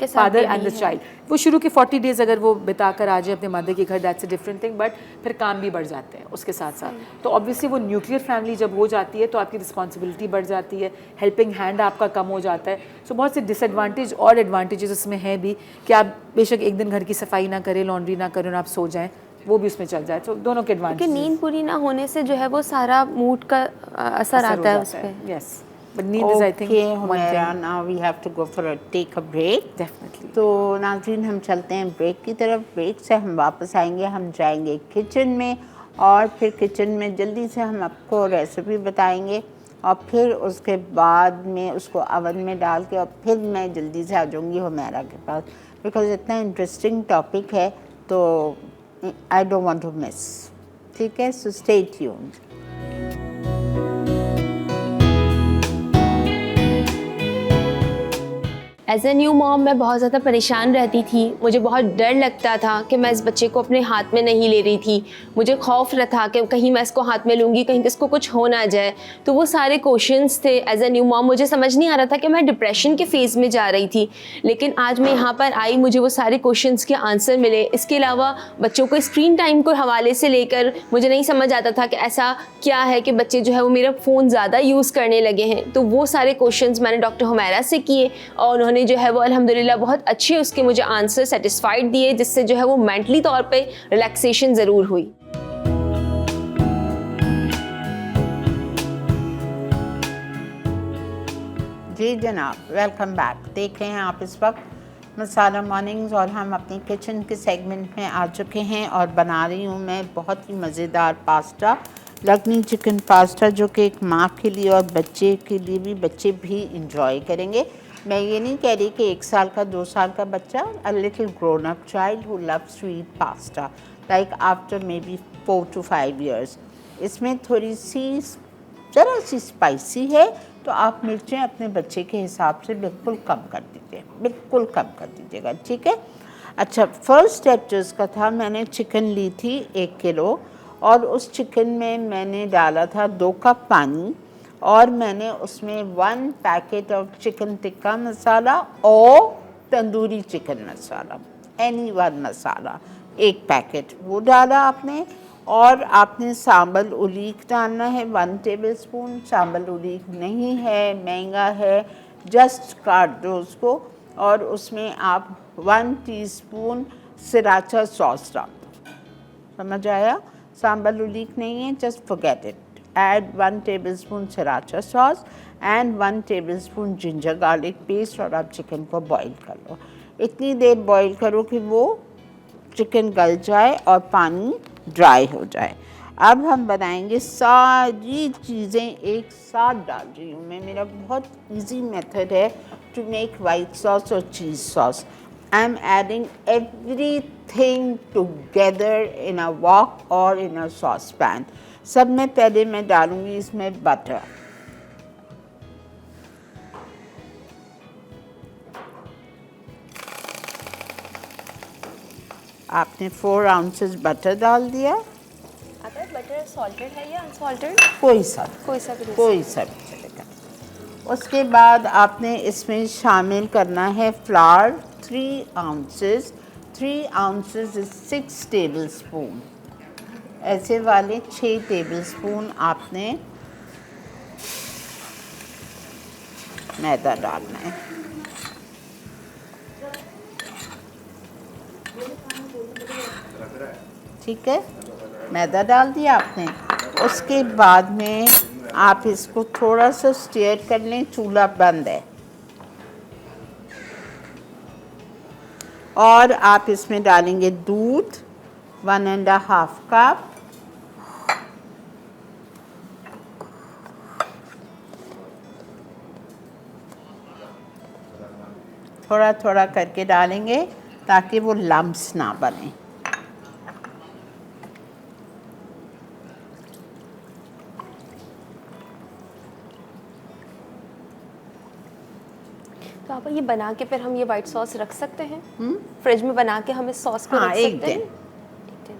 father and the child. वो शुरू के 40 डेज़ अगर वो बिता कर आ जाए अपने मदर के घर, that's a different thing, but फिर काम भी बढ़ जाते हैं उसके साथ साथ। तो ऑब्वियसली वो न्यूक्लियर फैमिली जब हो जाती है तो आपकी रिस्पॉन्सिबिलिटी बढ़ जाती है, हेल्पिंग हैंड आपका कम हो जाता है। सो बहुत से डिसएडवांटेज और एडवांटेजेस इसमें हैं भी कि आप बेशक एक दिन घर की सफाई ना करें, लॉन्ड्री ना करें और आप सो जाएँ, वो भी उसमें चल जाए। तो दोनों के एडवांटेज। नींद पूरी ना होने से जो है वो सारा मूड का असर आता है उस पे। Yes, but need is I think one thing. Now we have to go for take a break. Definitely. तो नाज़रीन हम चलते हैं ब्रेक की तरफ। ब्रेक से हम वापस आएंगे, हम जाएंगे किचन में, और फिर किचन में जल्दी से हम आपको रेसिपी बताएंगे, और फिर उसके बाद में उसको ओवन में डाल के, और फिर मैं जल्दी से आ जाऊँगी हुमैरा के पास, बिकॉज इतना इंटरेस्टिंग टॉपिक है तो I don't want to miss. ठीक है, so stay tuned. As a new mom मैं बहुत ज़्यादा परेशान रहती थी। मुझे बहुत डर लगता था कि मैं इस बच्चे को अपने हाथ में नहीं ले रही थी। मुझे खौफ था कि कहीं मैं इसको हाथ में लूँगी, कहीं इसको कुछ हो ना जाए। तो वो सारे क्वेश्चंस थे एज ए न्यू मॉम। मुझे समझ नहीं आ रहा था कि मैं डिप्रेशन के फेज़ में जा रही थी, लेकिन आज मैं यहाँ पर आई, मुझे वो सारे क्वेश्चंस के आंसर मिले। इसके अलावा बच्चों को स्क्रीन टाइम को हवाले से लेकर मुझे नहीं समझ आता था कि ऐसा क्या है कि बच्चे जो है वो मेरा फ़ोन ज़्यादा यूज़ करने लगे हैं। तो वो सारे क्वेश्चंस मैंने डॉक्टर हुमैरा से किए, और उन्होंने जो है वो अल्हम्दुलिल्लाह बहुत अच्छे उसके मुझे आंसर सेटिस्फाइड दिए, जिससे जो है वो मेंटली तौर पे रिलैक्सेशन ज़रूर हुई। जी जनाब, वेलकम बैक। देख रहे हैं आप इस वक्त मसाला मॉर्निंग्स, और हम अपनी किचन के सेगमेंट में आ चुके हैं, और बना रही हूँ मैं बहुत ही मज़ेदार पास्ता, लखनी चिकन पास्ता, जो कि एक माँ के लिए और बच्चे के लिए भी, बच्चे भी इंजॉय करेंगे। मैं ये नहीं कह रही कि 1 साल का 2 साल का बच्चा, a little grown up child who love sweet pasta like after may be 4 to 5 years। इसमें थोड़ी सी ज़रा सी स्पाइसी है, तो आप मिर्चें अपने बच्चे के हिसाब से बिल्कुल कम कर दीजिए, बिल्कुल कम कर दीजिएगा, ठीक है। अच्छा, फर्स्ट स्टेप जो इसका था, मैंने चिकन ली थी 1 किलो, और उस चिकन में मैंने डाला था 2 कप पानी, और मैंने उसमें 1 packet of chicken tikka masala और तंदूरी चिकन मसाला, एनी 1 मसाला, 1 पैकेट वो डाला आपने। और आपने सांबल उलीक डालना है 1 टेबलस्पून। सांबल उलीक नहीं है, महंगा है, जस्ट काट दो उसको, और उसमें आप 1 टीस्पून सिराचा सॉस डाल दो। समझ आया? सांबल उलीक नहीं है, just forget it. Add 1 tablespoon sriracha sauce and 1 tablespoon ginger garlic paste, और आप चिकन को बॉईल कर लो। इतनी देर बॉईल करो कि वो चिकन गल जाए और पानी ड्राई हो जाए। अब हम बनाएंगे, सारी चीज़ें एक साथ डाल रही हूँ मैं। मेरा बहुत इजी मेथड है टू मेक वाइट सॉस और चीज़ sauce. I'm adding everything together in a wok or in a saucepan. सब में पहले मैं डालूंगी इसमें बटर। आपने 4 ounces बटर डाल दिया। अगर बटर सॉल्टेड है या अनसॉल्टेड? कोई सा कोई सा भी चलेगा। उसके बाद आपने इसमें शामिल करना है flower 3 ounces। 3 ounces is 6 tablespoon। ऐसे वाले 6 tablespoon आपने मैदा डालना है। ठीक है, मैदा डाल दिया आपने। उसके बाद में आप इसको थोड़ा सा स्टीयर कर लें, चूल्हा बंद है। और आप इसमें डालेंगे दूध 1.5 कप। थोड़ा थोड़ा करके डालेंगे ताकि वो लम्स ना बने। तो आप ये बना के फिर हम ये वाइट सॉस रख सकते हैं? फ्रिज में बना के हम इस सॉस को हाँ, रख एक सकते हैं? दिन। एक दिन।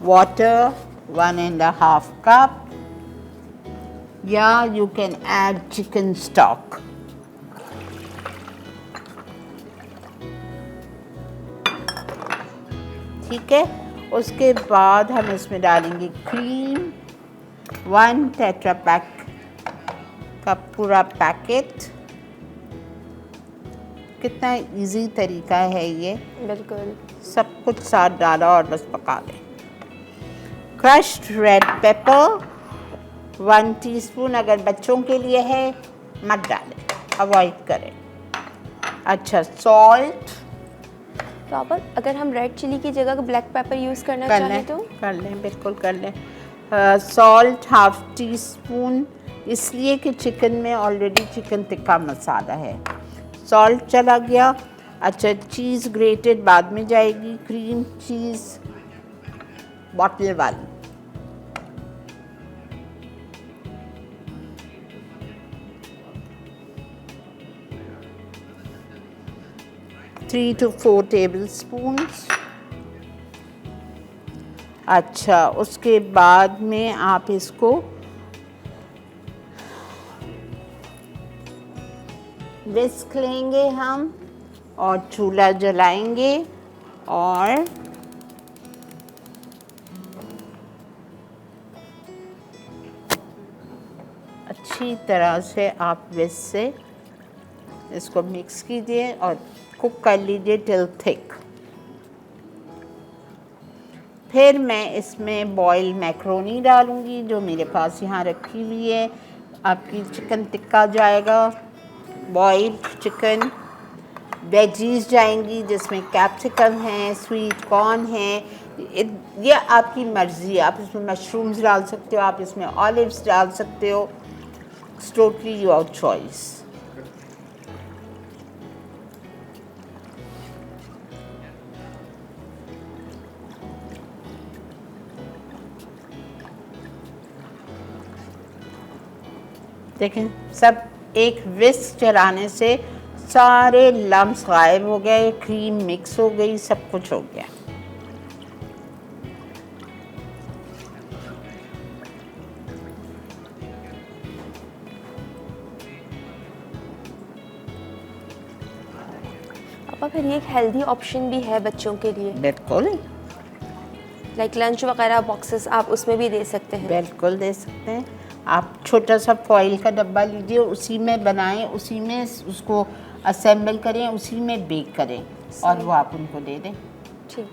Water 1.5 cup, या you can add chicken stock। ठीक है, उसके बाद हम इसमें डालेंगे क्रीम 1 टेट्रा पैक का पूरा पैकेट। कितना इजी तरीका है ये, बिल्कुल। सब कुछ साथ डाला और बस पका लें। क्रश्ड रेड पेपर 1 टीस्पून, अगर बच्चों के लिए है मत डालें, अवॉइड करें। अच्छा, सॉल्ट तो आप अगर हम रेड चिली की जगह ब्लैक पेपर यूज़ करना कर चाहें लें, तो? कर लें, बिल्कुल कर लें। सॉल्ट 1/2 टीस्पून, इसलिए कि चिकन में ऑलरेडी चिकन टिक्का मसाला है। सॉल्ट चला गया। अच्छा, चीज़ ग्रेटेड बाद में जाएगी, क्रीम चीज़ बॉटल वाली। Three to 4 tablespoons। अच्छा, उसके बाद में आप इसको विस्क लेंगे हम और चूल्हा जलाएंगे और अच्छी तरह से आप विस्क से इसको मिक्स कीजिए और कुक कर लीजिए टिल थिक। फिर मैं इसमें बॉयल मैक्रोनी डालूंगी जो मेरे पास यहाँ रखी हुई है। आपकी चिकन टिक्का जाएगा, बॉइल्ड चिकन, वेजीज जाएंगी जिसमें कैप्सिकम है, स्वीट कॉर्न है। ये आपकी मर्ज़ी है, आप इसमें मशरूम्स डाल सकते हो, आप इसमें ऑलिव्स डाल सकते हो, इट्स टोटली योर चॉइस। देखें, सब एक विस्क चलाने से सारे लम्स गायब हो गए, क्रीम मिक्स हो गई, सब कुछ हो गया। पापा फिर ये एक हेल्दी ऑप्शन भी है बच्चों के लिए, बिल्कुल लाइक लंच वगैरह बॉक्सेस आप उसमें भी दे सकते हैं। बिल्कुल दे सकते हैं। आप छोटा सा फॉइल का डब्बा लीजिए, उसी में बनाएं, उसी में उसको असेंबल करें, उसी में बेक करें और वो आप उनको दे दें, ठीक,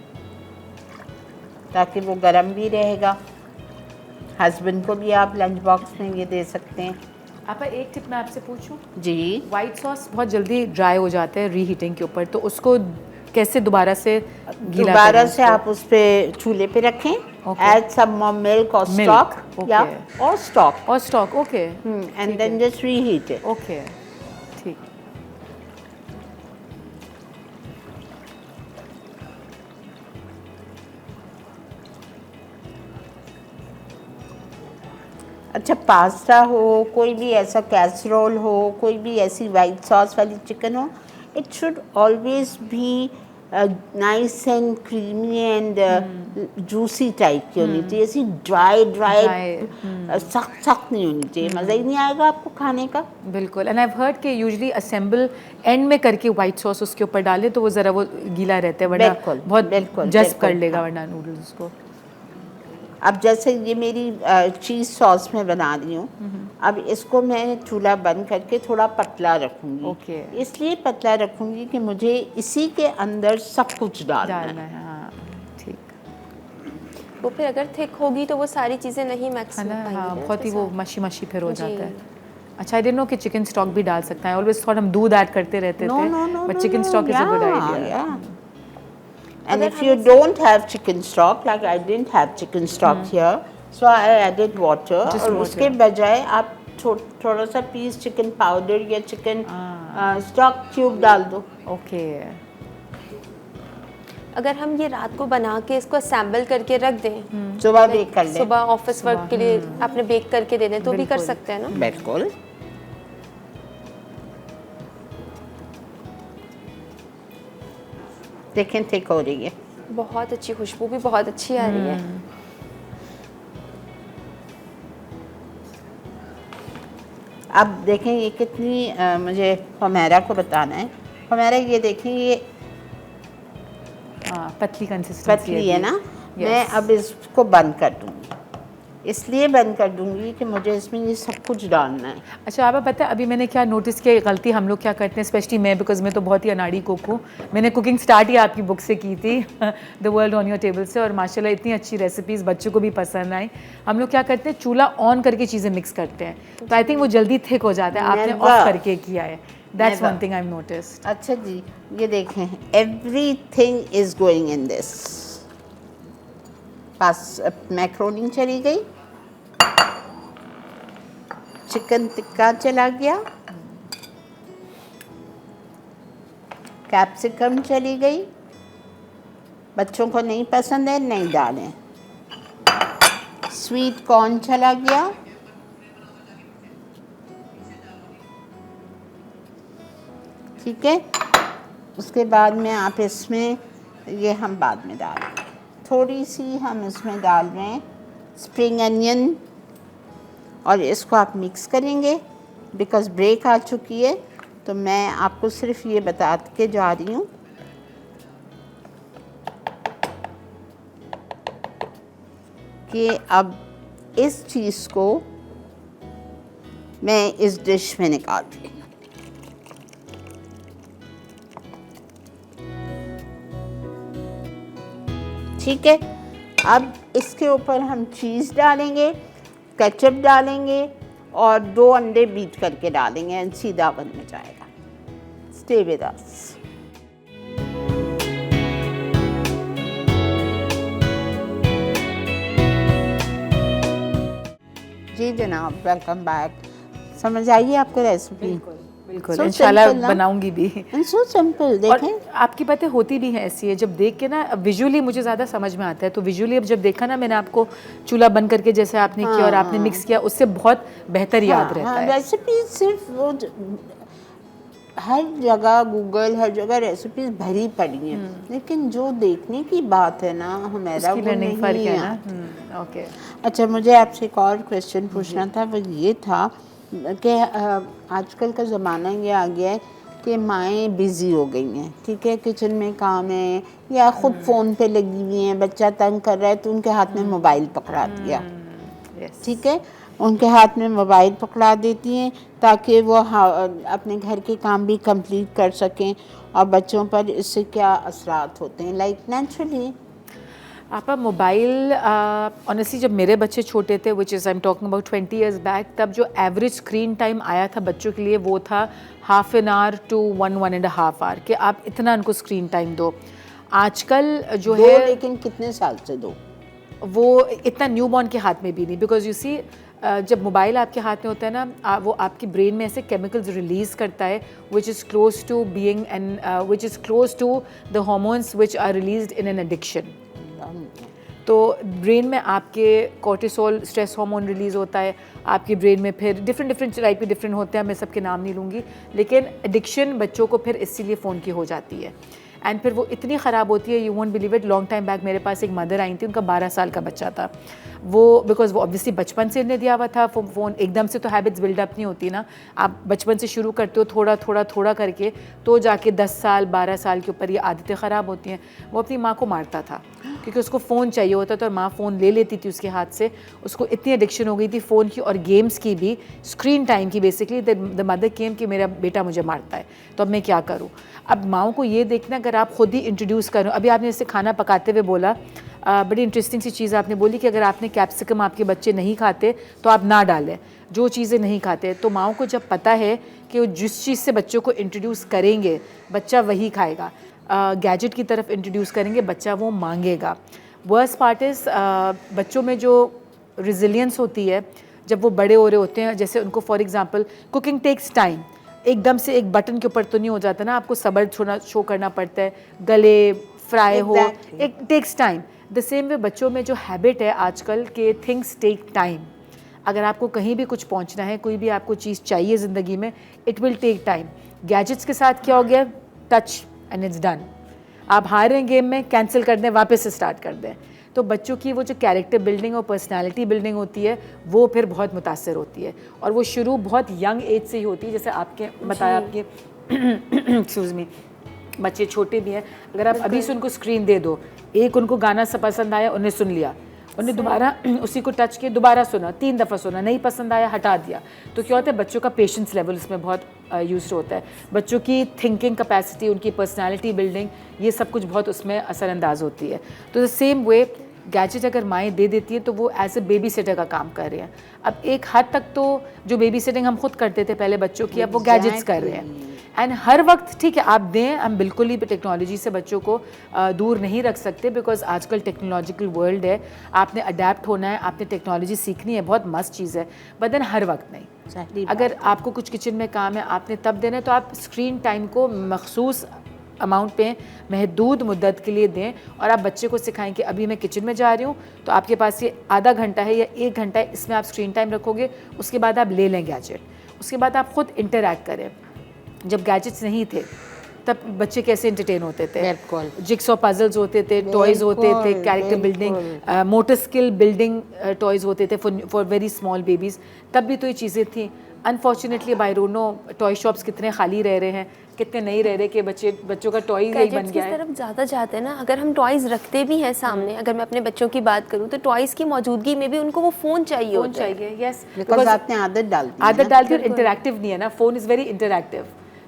ताकि वो गर्म भी रहेगा। हस्बैंड को भी आप लंच बॉक्स में ये दे सकते हैं। आपा एक टिप मैं आपसे पूछूं? जी, वाइट सॉस बहुत जल्दी ड्राई हो जाता है रीहीटिंग के ऊपर, तो उसको कैसे दोबारा से गीला दोबारा करें से इसको? आप उस पे चूल्हे पे रखें, Okay. add some more milk or Milk, stock, okay. or stock, और stock okay and then just reheat it. Okay ठीक अच्छा, पास्ता हो, कोई भी ऐसा कैसरोल हो, कोई भी ऐसी वाइट सॉस वाली चिकन हो, it should always be nice and creamy and juicy type की होनी चाहिए, ऐसी ड्राई सख्त सख्त नहीं होनी चाहिए, मज़ा ही नहीं आएगा आपको खाने का। बिल्कुल एंड आई हैव हर्ड कि यूजुअली असेंबल एंड में करके वाइट सॉस उसके ऊपर डाले तो वो ज़रा वो गीला रहता है, वरना बिल्कुल, बहुत बिल्कुल, जज्ब बिल्कुल, कर लेगा हाँ। वरना नूडल्स को। अब जैसे ये मेरी चीज़ सॉस में बना रही हूँ, अब इसको मैं चूल्हा बंद करके थोड़ा पतला रखूँगी। ओके। इसलिए पतला रखूँगी कि मुझे इसी के अंदर सब कुछ डालना डालना है। है हाँ ठीक वो फिर अगर थिक होगी तो वो सारी चीज़ें नहीं मैक्स है हो ना पाएंगी हाँ ना बहुत ही उसके वो साथ। मशी मशी फिर हो जी। जाता है। अच्छा आई डिडंट नो कि चिकन स्टॉक भी डाल सकते हैं, ऑलवेज थॉट हम दूध ऐड करते रहते No, थे no, no, but no, chicken no, stock is a good yeah, idea. yeah. And अगर if हम you don't have chicken stock, like I didn't have chicken stock here, so I added water. Just और water. उसके बजाय आप थोड़ा सा piece chicken powder या chicken stock cube डाल दो। ओके अगर हम ये रात को बना के इसको असेंबल करके रख दें, सुबह बेक कर लें। सुबह ऑफिस वर्क के लिए आपने बेक करके दे दें तो भी कर बिल्कुल। सकते हैं ना। बिल्कुल। देखें थिक हो रही है। बहुत अच्छी खुशबू भी बहुत अच्छी आ रही है। अब देखें ये कितनी मुझे हमेरा को बताना है। हमेरा ये देखें ये हाँ पतली कंसिस्टेंसी पतली है ना, मैं अब इसको बंद कर दूँगी। इसलिए बंद कर दूँगी कि मुझे इसमें ये सब कुछ डालना है। अच्छा आप पता है अभी मैंने क्या नोटिस किया, गलती हम लोग क्या करते हैं स्पेशली मैं, बिकॉज मैं तो बहुत ही अनाड़ी कुक हूँ। मैंने कुकिंग स्टार्ट ही आपकी बुक से की थी the world on your table से, और माशाल्लाह इतनी अच्छी रेसिपीज़ बच्चों को भी पसंद आई। हम लोग क्या करते हैं चूल्हा ऑन करके चीज़ें मिक्स करते हैं, तो आई थिंक वो जल्दी थिक हो जाता है। आपने Never. ऑफ करके किया है, that's Never. One thing I have noticed. अच्छा जी, ये देखें everything is going in this. बस मैक्रोनी चली गई, चिकन टिक्का चला गया, कैप्सिकम चली गई, बच्चों को नहीं पसंद है नहीं डालें, स्वीट कॉर्न चला गया, ठीक है। उसके बाद में आप इसमें ये हम बाद में डाल देंगे, थोड़ी सी हम इसमें डाल रहे हैं स्प्रिंग अनियन, और इसको आप मिक्स करेंगे। बिकॉज़ ब्रेक आ चुकी है तो मैं आपको सिर्फ ये बता के जा रही हूँ कि अब इस चीज़ को मैं इस डिश में निकाल रही हूँ। ठीक है, अब इसके ऊपर हम चीज़ डालेंगे, केचप डालेंगे और 2 अंडे बीट करके डालेंगे एंड सीधा बन में जाएगा। Stay with us. जी जनाब, वेलकम बैक। समझ आइए आपको रेसिपी? बिल्कुल So इंशाल्लाह simple ना? बनाऊंगी भी। So simple. और देखें आपकी बातें होती भी हैं ऐसी है, जब देख के ना विजुअली मुझे ज़्यादा समझ में आता है, तो विजुअली अब जब देखा ना मैंने आपको चूल्हा बंद करके जैसे आपने किया और आपने मिक्स किया, उससे बहुत बेहतर याद रहता है। रेसिपी सिर्फ वो हर जगह गूगल हर जगह रेसिपीज भरी पड़ी हैं, लेकिन जो देखने की बात है ना हमेरा उसकी वो लर्निंग फर्क नहीं है आती। ना। ओके अच्छा, मुझे आपसे एक और क्वेश्चन पूछना था, वो ये था कि आजकल का ज़माना ये आ गया है कि माएँ बिज़ी हो गई हैं, ठीक है, किचन में काम है या ख़ुद फ़ोन पे लगी हुई हैं, बच्चा तंग कर रहा है तो उनके हाथ में मोबाइल पकड़ा दिया, ठीक है, उनके हाथ में मोबाइल पकड़ा देती हैं ताकि वो अपने घर के काम भी कंप्लीट कर सकें। और बच्चों पर इससे क्या असरात होते हैं, लाइक नेचुरली? आपा मोबाइल ऑनेस्टली जब मेरे बच्चे छोटे थे, which is I am talking about 20 years back, तब जो एवरेज स्क्रीन टाइम आया था बच्चों के लिए वो था half an hour to 1.5 hour, कि आप इतना उनको स्क्रीन टाइम दो। आजकल जो है, लेकिन कितने साल से दो? वो इतना न्यू बॉर्न के हाथ में भी नहीं, बिकॉज यू सी जब मोबाइल आपके हाथ में होता है ना, वो आपकी ब्रेन में ऐसे केमिकल्स रिलीज़ करता है which is close to being and which is close to the hormones which are released in an addiction. तो ब्रेन में आपके कोर्टिसोल स्ट्रेस हार्मोन रिलीज़ होता है, आपकी ब्रेन में फिर डिफरेंट टाइप के डिफरेंट होते हैं, मैं सबके नाम नहीं लूँगी, लेकिन एडिक्शन बच्चों को फिर इसीलिए फ़ोन की हो जाती है। एंड फिर वो इतनी ख़राब होती है, you won't believe it, long time back मेरे पास एक मदर आई थी, उनका 12 साल का बच्चा था। वो बिकॉज वो ऑब्वियसली बचपन से इन्हें दिया हुआ था फ़ोन, एकदम से तो हैबिट्स बिल्डअप नहीं होती ना, आप बचपन से शुरू करते हो थोड़ा करके, तो जाके 10 साल 12 साल के ऊपर ये आदतें ख़राब होती हैं। वो अपनी माँ को मारता था क्योंकि उसको फ़ोन चाहिए होता था और माँ फ़ोन ले लेती थी उसके हाथ से। उसको इतनी एडिक्शन हो गई थी फ़ोन की और गेम्स की भी, स्क्रीन टाइम की बेसिकली, द मदर केम कि मेरा बेटा मुझे मारता है, तो अब मैं क्या करूँ। अब माँओं को ये देखना, अगर आप खुद ही इंट्रोड्यूस करो, अभी आपने जैसे खाना पकाते हुए बोला, बड़ी इंटरेस्टिंग सी चीज़ आपने बोली कि अगर आपने कैप्सिकम आपके बच्चे नहीं खाते तो आप ना डालें, जो चीज़ें नहीं खाते। तो माँओं को जब पता है कि वो जिस चीज़ से बच्चों को इंट्रोड्यूस करेंगे बच्चा वही खाएगा, गैजेट की तरफ इंट्रोड्यूस करेंगे बच्चा वो मांगेगा। वर्स्ट पार्ट इज़ बच्चों में जो रिजिलियंस होती है जब वो बड़े हो रहे होते हैं, जैसे उनको for example cooking takes time, एकदम से एक बटन के ऊपर तो नहीं हो जाता ना, आपको सब्र शो करना पड़ता है, गले फ्राई हो, एक takes time. The same way बच्चों में जो हैबिट है आजकल के थिंग्स टेक टाइम। अगर आपको कहीं भी कुछ पहुंचना है, कोई भी आपको चीज़ चाहिए ज़िंदगी में, it will take time. Gadgets के साथ क्या हो गया, टच एंड इट्स डन। आप हार रहे हैं गेम में, कैंसिल कर दें, वापस से स्टार्ट कर दें। तो बच्चों की वो जो कैरेक्टर बिल्डिंग और पर्सनालिटी बिल्डिंग होती है वो फिर बहुत मुतासर होती है, और वो शुरू बहुत यंग एज से ही होती है। जैसे आपके बताया, आपके एक्सक्यूज़ मी, बच्चे छोटे भी हैं, अगर आप अभी से उनको स्क्रीन दे दो, एक उनको गाना पसंद आया, उन्हें सुन लिया, उन्हें दोबारा उसी को टच किया, दोबारा सुना, 3 दफ़ा सुना, नहीं पसंद आया हटा दिया, तो क्या होता है बच्चों का पेशेंस लेवल इसमें बहुत यूज होता है, बच्चों की थिंकिंग कैपेसिटी, उनकी पर्सनालिटी बिल्डिंग, ये सब कुछ बहुत उसमें असरअंदाज होती है। तो द सेम वे गैजेट अगर माएँ दे देती हैं तो वो एज ए बेबी सिटर का काम कर रहे हैं। अब एक हद तक तो जो बेबी सिटिंग हम खुद करते थे पहले बच्चों की, अब वो गैजेट्स कर रहे हैं। एंड हर वक्त ठीक है आप दें, हम बिल्कुल ही टेक्नोलॉजी से बच्चों को दूर नहीं रख सकते, बिकॉज आजकल टेक्नोलॉजिकल वर्ल्ड है, आपने अडेप्ट होना है, आपने टेक्नोलॉजी सीखनी है, बहुत मस्त चीज़ है, बट देन हर वक्त नहीं। अगर आपको कुछ किचन में काम है, आपने तब देना है, तो आप स्क्रीन टाइम को मखसूस अमाउंट पे महदूद मुद्दत के लिए दें, और आप बच्चे को सिखाएं कि अभी मैं किचन में जा रही हूँ तो आपके पास ये आधा घंटा है या 1 घंटा है, इसमें आप स्क्रीन टाइम रखोगे, उसके बाद आप ले लें गैजेट, उसके बाद आप खुद इंटरैक्ट करें। जब गैजेट्स नहीं थे तब बच्चे कैसे एंटरटेन होते थे, जिक्सॉ पजल्स होते थे, टॉयज़ होते थे, character building, motor skill building toys होते थे फॉर वेरी स्मॉल बेबीज़, तब भी तो ये चीज़ें थी। Unfortunately I don't know toy shops कितने खाली रह रहे हैं, कितने नहीं रह रहे कि बच्चों का टॉय यही बन गया है। तरफ ज़्यादा जाते हैं ना, अगर हम टॉयज़ रखते भी हैं सामने, अगर मैं अपने बच्चों की बात करूँ तो टॉयज़ की मौजूदगी में भी उनको वो फ़ोन चाहिए होता है। यस, बिकॉज़ आपने आदत डाल दी और इंटरैक्टिव नहीं है ना, phone is very interactive,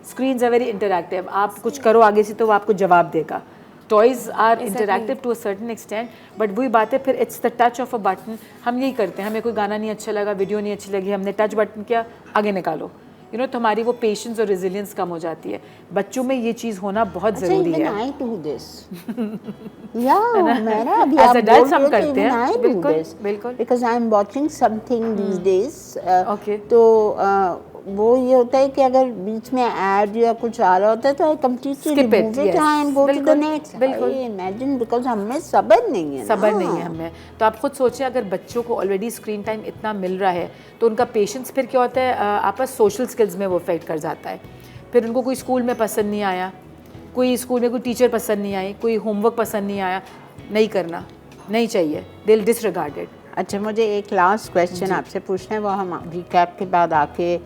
screens are very interactive, आप कुछ करो आगे से तो वो आपको जवाब देगा। Toys are interactive to a certain extent, but वही बात है फिर it's the touch of a button. हम यही करते हैं, हमें कोई गाना नहीं अच्छा लगा, वीडियो नहीं अच्छी लगी, हमने टच बटन किया, आगे निकालो, यू नो, तो हमारी वो पेशेंस और रेजिलियंस कम हो जाती है। बच्चों में ये चीज़ होना बहुत ज़रूरी है। I do this. मेरा अभी आप adults हम करते हैं, बिल्कुल, because I am watching something these days. Okay. तो वो ये होता है कि अगर बीच में ऐड या कुछ आ रहा होता है तो I completely remove it and go to the next. बिल्कुल, imagine, because हमें सब्र नहीं है, सब्र नहीं है हमें। तो आप खुद सोचें, अगर बच्चों को ऑलरेडी स्क्रीन टाइम इतना मिल रहा है तो उनका पेशेंस फिर क्या होता है, आपस सोशल स्किल्स में वो इफेक्ट कर जाता है। फिर उनको कोई स्कूल में पसंद नहीं आया, कोई स्कूल में कोई टीचर पसंद नहीं आई, कोई होमवर्क पसंद नहीं आया, नहीं करना, नहीं चाहिए, दे विल डिसरिगार्ड इट। अच्छा, मुझे एक लास्ट क्वेश्चन आपसे पूछना है, वो हम रिकैप के बाद आके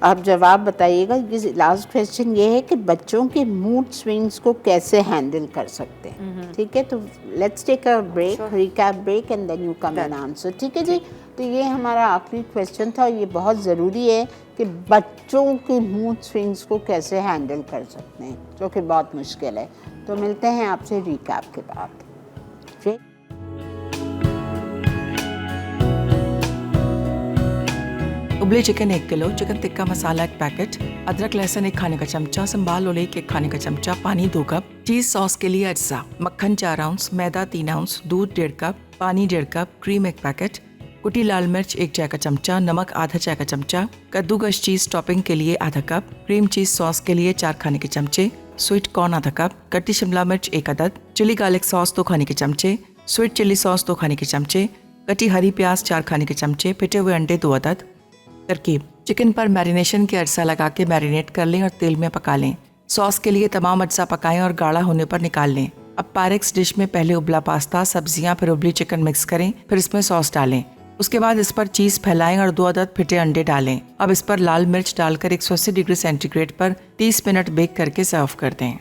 आप जवाब बताइएगा। ये लास्ट क्वेश्चन ये है कि बच्चों के मूड स्विंग्स को कैसे हैंडल कर सकते हैं, ठीक है? तो let's take a break, recap break, and then you come and answer, ठीक है जी? तो ये हमारा आखिरी क्वेश्चन था, ये बहुत ज़रूरी है कि बच्चों के मूड स्विंग्स को कैसे हैंडल कर सकते हैं, जो कि बहुत मुश्किल है। तो मिलते हैं आपसे रिकैप के बाद। जी। उबले chicken 1 kilo, chicken tikka masala 1 packet, अदरक लहसुन 1 खाने का चमचा, संबाल ओलेक 1 खाने का चमचा, पानी 2 कप, चीज सॉस के लिए अज्जा, मक्खन 4 आउंस, मैदा 3 आउंस, दूध 1.5 कप, पानी 1.5 कप, क्रीम 1 पैकेट, कुटी लाल मिर्च 1 चाय का चमचा, नमक आधा चाय का चमचा, कद्दूकस चीज टॉपिंग के लिए आधा कप, क्रीम चीज सॉस के लिए 4 खाने के चमचे, स्वीट कॉर्न आधा कप, कटी शिमला मिर्च 1 अदद, चिली गार्लिक सॉस 2 खाने के चमचे, स्वीट चिली सॉस 2 खाने के चमचे, कटी हरी प्याज 4 खाने के चमचे, पिटे हुए अंडे 2 अदद। तरकीब: चिकन पर मैरिनेशन के अरसा लगा के मैरिनेट कर लें और तेल में पका लें। सॉस के लिए तमाम अज्जा पकाएं और गाढ़ा होने पर निकाल लें। अब पायरेक्स डिश में पहले उबला पास्ता, सब्जियां, फिर उबली चिकन मिक्स करें, फिर इसमें सॉस डालें। उसके बाद इस पर चीज़ फैलाएं और 2 अदद फिटे अंडे डालें। अब इस पर लाल मिर्च डालकर 180 डिग्री सेंटीग्रेड पर 30 मिनट बेक करके सर्व कर दें।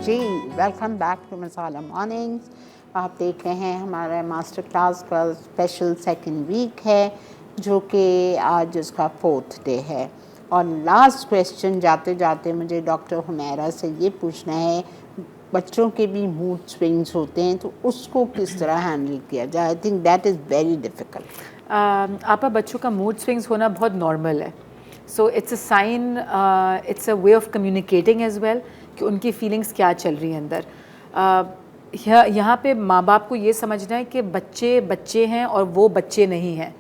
जी, welcome back to Masala mornings. आप देख रहे हैं हमारा मास्टर क्लास का स्पेशल सेकंड वीक है, जो कि आज उसका 4th डे है। और लास्ट क्वेश्चन जाते जाते मुझे डॉक्टर हुमैरा से ये पूछना है, बच्चों के भी मूड स्विंग्स होते हैं, तो उसको किस तरह हैंडल किया जाए? I think that is very difficult. आपका बच्चों का मूड स्विंग्स होना बहुत नॉर्मल है। So it's a sign, it's a way of communicating as well कि उनकी फीलिंग्स क्या चल रही हैं अंदर। यहाँ पे माँ बाप को ये समझना है कि बच्चे बच्चे हैं और वो बच्चे नहीं हैं।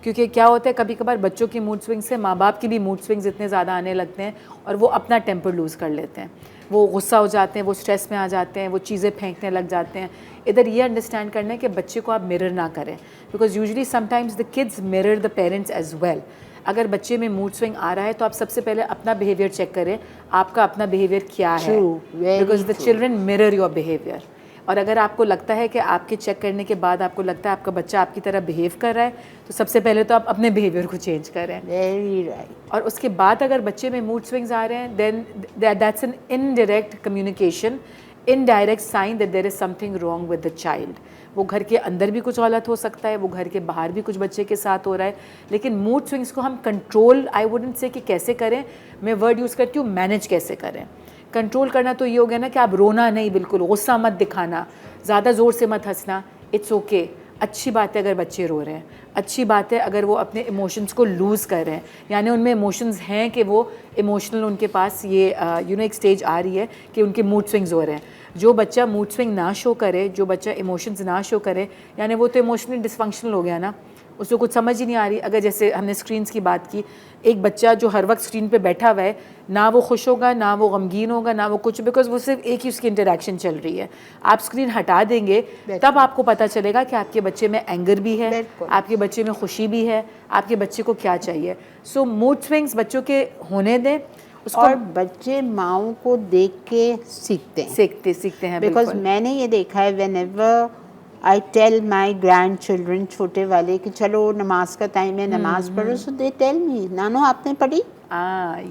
क्योंकि क्या होता है, कभी कभार बच्चों की मूड स्विंग्स से माँ बाप की भी मूड स्विंग्स इतने ज़्यादा आने लगते हैं और वो अपना टेम्पर लूज़ कर लेते हैं, वो गुस्सा हो जाते हैं, वो स्ट्रेस में आ जाते हैं, वो चीज़ें फेंकने लग जाते हैं। इधर ये अंडरस्टैंड करना है कि बच्चे को आप मिरर ना करें, because usually sometimes the kids mirror the parents as well. अगर बच्चे में मूड स्विंग आ रहा है तो आप सबसे पहले अपना बिहेवियर चेक करें, आपका अपना बिहेवियर क्या है, because the children mirror your behaviour. और अगर आपको लगता है कि आपके चेक करने के बाद आपको लगता है आपका बच्चा आपकी तरह बिहेव कर रहा है, तो सबसे पहले तो आप अपने बिहेवियर को चेंज करें। Very right. और उसके बाद अगर बच्चे में मूड स्विंग्स आ रहे हैं, then that's an indirect communication, indirect sign that there is something wrong with the child. वो घर के अंदर भी कुछ गलत हो सकता है, वो घर के बाहर भी कुछ बच्चे के साथ हो रहा है। लेकिन मूड स्विंग्स को हम कंट्रोल, आई वुडंट से कि कैसे करें, मैं वर्ड यूज़ करती हूँ मैनेज कैसे करें। कंट्रोल करना तो ये हो गया ना कि आप रोना नहीं, बिल्कुल गुस्सा मत दिखाना, ज़्यादा ज़ोर से मत हंसना, इट्स ओके। अच्छी बात है अगर बच्चे रो रहे हैं, अच्छी बात है अगर वो अपने इमोशंस को लूज़ कर रहे हैं, यानी उनमें इमोशंस हैं कि वो इमोशनल, उनके पास ये एक स्टेज आ रही है कि उनके मूड स्विंग्स हो रहे हैं। जो बच्चा मूड स्विंग ना शो करे, जो बच्चा इमोशंस ना शो करे, यानी वो तो इमोशनली डिसफंक्शनल हो गया ना, उसको कुछ समझ ही नहीं आ रही। अगर जैसे हमने स्क्रीन्स की बात की, एक बच्चा जो हर वक्त स्क्रीन पे बैठा हुआ है, ना वो खुश होगा, ना वो गमगीन होगा, ना वो कुछ, बिकॉज वो सिर्फ एक ही उसकी इंटरेक्शन चल रही है। आप स्क्रीन हटा देंगे तब आपको पता चलेगा कि आपके बच्चे में एंगर भी है, आपके बच्चे में खुशी भी है, आपके बच्चे को क्या चाहिए। सो मूड स्विंग्स बच्चों के होने दें। और बच्चे माओं को देख के सीखते हैं बिकॉज मैंने ये देखा है, whenever I tell my grandchildren, छोटे वाले, कि चलो नमाज का टाइम है, नमाज पढ़ो, सो दे टेल मी, नानो आपने पढ़ी?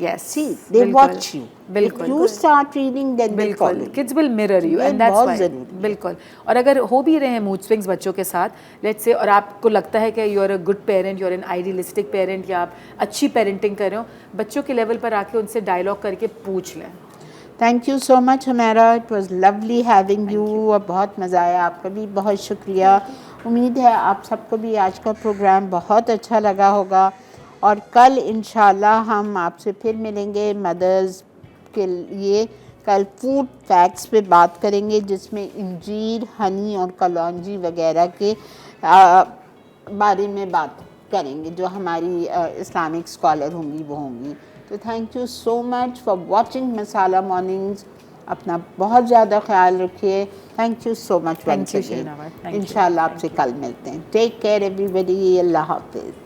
Yes, see, they watch you. बिल्कुल, If you start reading, then they follow you. Kids will mirror you, and that's why. बिल्कुल। और अगर हो भी रहे हैं मूड स्विंग्स बच्चों के साथ, लेट्स से, और आपको लगता है कि you are a good parent, you are an idealistic parent, या आप अच्छी पेरेंटिंग कर रहे हो, बच्चों के लेवल पर आके उनसे डायलॉग करके पूछ लें। Thank you so much Humaira, it was lovely having you, और बहुत मज़ा आया। आपका भी बहुत शुक्रिया। उम्मीद है आप सबको भी आज का प्रोग्राम बहुत अच्छा लगा होगा, और कल इंशाल्लाह हम आपसे फिर मिलेंगे मदर्स के लिए। कल फूड फैक्ट्स पे बात करेंगे, जिसमें इंजीर, हनी और कलौंजी वगैरह के बारे में बात करेंगे, जो हमारी इस्लामिक स्कॉलर होंगी वो होंगी। तो thank you so much for watching Masala Mornings. अपना बहुत ज़्यादा ख्याल रखिए। Thank you so much once again. इंशाल्लाह आपसे कल मिलते हैं। Take care everybody. अल्लाह हाफिज़।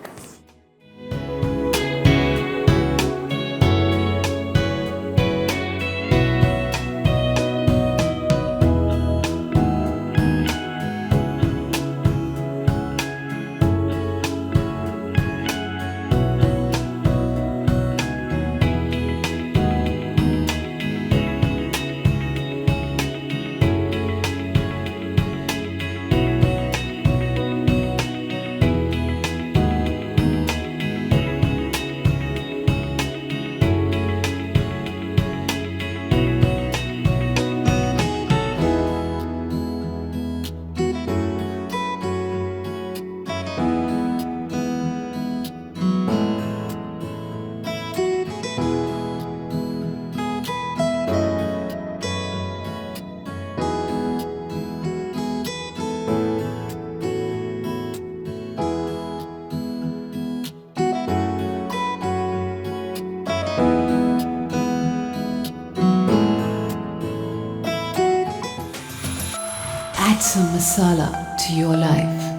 Add some masala to your life.